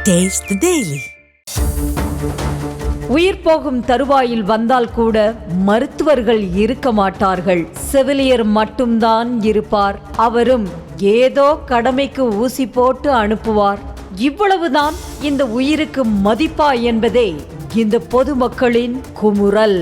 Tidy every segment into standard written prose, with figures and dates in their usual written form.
Taste the Daily. உயிர் போகும் தருவாயில் வந்தால் கூட மருத்துவர்கள் இருக்க மாட்டார்கள். செவிலியர் மட்டும்தான் இருப்பார். அவரும் ஏதோ கடமைக்கு ஊசி போட்டு அனுப்புவார். இவ்வளவுதான் இந்த உயிருக்கு மதிப்பா என்பதே இந்த பொதுமக்களின் குமுறல்.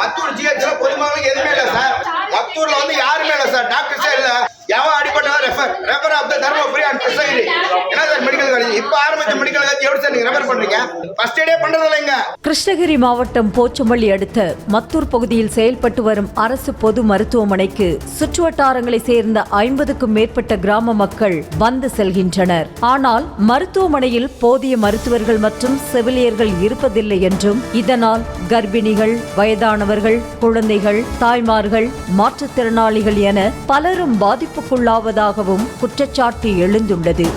மத்தூர் ஜிஹெச்ல பொதுமக்களுக்கு எதுவுமே இல்லை சார். மத்தூர்ல வந்து யாருமே இல்லை சார். டாக்டர்ஸே இல்லை. எவன் அடிப்பட்டா refer off the Dharmapuri and Krishnagiri. என்ன சார் மெடிக்கல் காலேஜ் இப்ப ஆரம்பிச்ச மெடிக்கல் காலேஜ் எப்படி சார் நீங்க ரெஃபர் பண்றீங்க? ஃபர்ஸ்ட் எய்டே பண்றது இல்லைங்க. கிருஷ்ணகிரி மாவட்டம் போச்சம்பள்ளி அடுத்த மத்தூர் பகுதியில் செயல்பட்டு வரும் அரசு பொது மருத்துவமனைக்கு சுற்றுவட்டாரங்களை சேர்ந்த 50க்கும் மேற்பட்ட கிராம மக்கள் வந்து செல்கின்றனர். ஆனால் மருத்துவமனையில் போதிய மருத்துவர்கள் மற்றும் செவிலியர்கள் இருப்பதில்லை என்றும் இதனால் கர்ப்பிணிகள், வயதானவர்கள், குழந்தைகள், தாய்மார்கள், மாற்றுத்திறனாளிகள் என பலரும் பாதிப்புக்குள்ளாவதாகவும் குற்றச்சாட்டு எழுந்துள்ளது.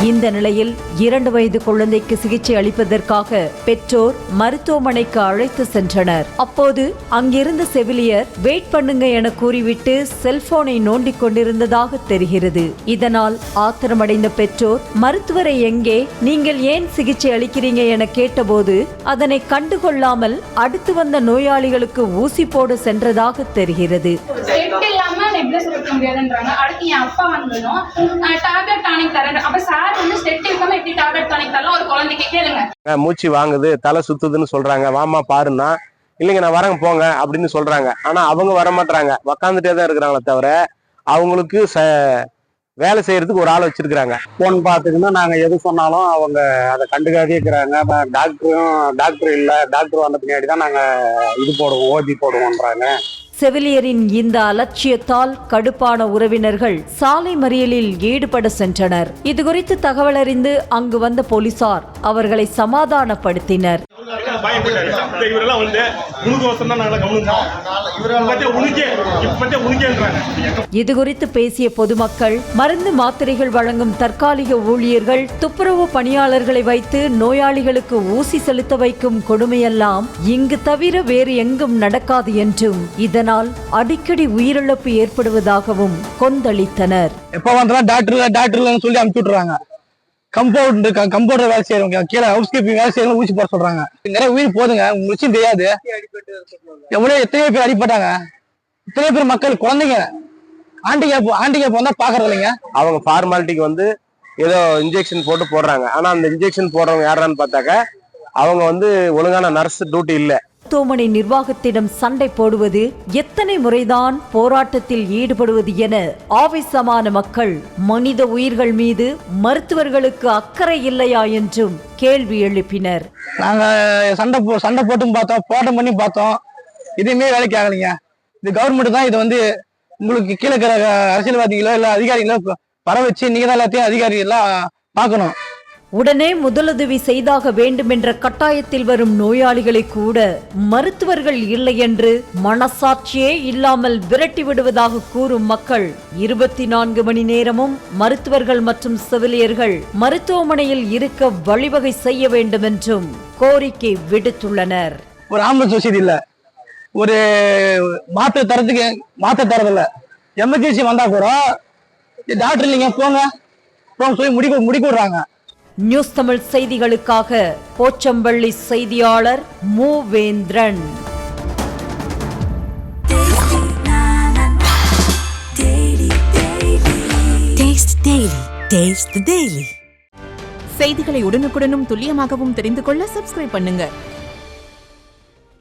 இந்த நிலையில் 2 வயது குழந்தைக்கு சிகிச்சை அளிப்பதற்காக பெற்றோர் மருத்துவமனைக்கு அழைத்து சென்றனர். அப்போது அங்கிருந்த செவிலியர் வெயிட் பண்ணுங்க என கூறிவிட்டு செல்போனை நோண்டிக் கொண்டிருந்ததாக தெரிகிறது. இதனால் ஆத்திரமடைந்த பெற்றோர் மருத்துவரை எங்கே, நீங்கள் ஏன் சிகிச்சை அளிக்கிறீங்க என கேட்டபோது அதனை கண்டுகொள்ளாமல் அடுத்து வந்த நோயாளிகளுக்கு ஊசி போட சென்றதாக தெரிகிறது. மூச்சு வாங்குது, தலை சுத்துதுன்னு சொல்றாங்க, வாமா பாருன்னா இல்லைங்க நான் வரேங்க போங்க அப்படின்னு சொல்றாங்க. ஆனா அவங்க வர மாட்டாங்க, உக்காந்துட்டே தான் இருக்கிறாங்களே தவிர அவங்களுக்கு வேலை செய்யறதுக்கு ஒரு ஆள் வச்சிருக்கிறாங்க. போன் பார்த்துக்குன்னா நாங்க எது சொன்னாலும் அவங்க அதை கண்டுக்காதே இருக்கிறாங்க. டாக்டர் இல்லை, டாக்டர் வந்த பின்னாடி தான் நாங்க இது போடுவோம், ஓபி போடுவோன்றாங்க. செவிலியரின் இந்த அலட்சியத்தால் கடுப்பான உறவினர்கள் சாலை மறியலில் ஈடுபட சென்றனர். இதுகுறித்து தகவல் அறிந்து அங்கு வந்த போலீசார் அவர்களை சமாதானப்படுத்தினர். இதுகுறித்து பேசிய பொதுமக்கள், மருந்து மாத்திரைகள் வழங்கும் தற்காலிக ஊழியர்கள், துப்புரவு பணியாளர்களை வைத்து நோயாளிகளுக்கு ஊசி செலுத்த வைக்கும் கொடுமையெல்லாம் இங்கு தவிர வேறு எங்கும் நடக்காது என்றும் இதனால் அடிக்கடி உயிரிழப்பு ஏற்படுவதாகவும் கொந்தளித்தனர். எப்ப வந்தாலும் டாக்டர் சொல்லி அனுப்பிச்சு விட்டுறாங்க. கம்பவுண்டர் வேலை செய்யறவங்க, கீழே ஹவுஸ் கீப்பிங் வேலை செய்யறவங்க ஊசி போட சொல்றாங்க. நிறைய உயிர் போதுங்க, உங்களுக்கு தெரியாது எத்தனையோ பேர் அடிப்பட்டாங்க. இத்தனை பேர் மக்கள், குழந்தைங்க, ஆண்டிகேப் வந்தா பாக்குறது இல்லைங்க. அவங்க ஃபார்மாலிட்டிக்கு வந்து ஏதோ இன்ஜெக்ஷன் போட்டு போடுறாங்க. ஆனா அந்த இன்ஜெக்ஷன் போடுறவங்க யாரான்னு பார்த்தாக்க அவங்க வந்து ஒழுங்கான நர்ஸ் டியூட்டி இல்லை. மருத்துவமனை நிர்வாகத்திடம் சண்டை போடுவது, எத்தனை முறைதான் போராட்டத்தில் ஈடுபடுவது என ஆவேசமான மக்கள் மனித உயிர்கள் மீது மருத்துவர்களுக்கு அக்கறை இல்லையா என்றும் கேள்வி எழுப்பினர். நாங்க சண்டை போட்டும் பார்த்தோம், போராட்டம் பண்ணி பார்த்தோம், எதுவுமே வேலைக்கு ஆகலைங்க. இது கவர்மெண்ட் தான் இது வந்து உங்களுக்கு கீழே இருக்கிற அரசியல்வாதிகளோ இல்ல அதிகாரிகளோ வர வச்சு நீங்க தான் எல்லாத்தையும் அதிகாரிகள் எல்லாம் பார்க்கணும். உடனே முதலுதவி செய்தாக வேண்டும் என்ற கட்டாயத்தில் வரும் நோயாளிகளை கூட மருத்துவர்கள் இல்லை என்று மனசாட்சியே இல்லாமல் விரட்டி விடுவதாக கூறும் மக்கள் 24 மணி நேரமும் மருத்துவர்கள் மற்றும் செவிலியர்கள் மருத்துவமனையில் இருக்க வழிவகை செய்ய வேண்டும் என்றும் கோரிக்கை விடுத்துள்ளனர். ஒரு ஆம்புலன்ஸ் வசதி இல்ல, ஒரு மாத்திரை தரதில்ல. எமர்ஜென்சி வந்தா கூட டாக்டர் இல்லைங்க போங்க சொல்லி முடிக்க விடுறாங்க. நியூஸ் தமிழ் செய்திகளுக்காக போச்சம்பள்ளி செய்தியாளர் மூவேந்திரன். Taste the Daily. செய்திகளை உடனுக்குடனும் துல்லியமாகவும் தெரிந்து கொள்ள சப்ஸ்கிரைப் பண்ணுங்க.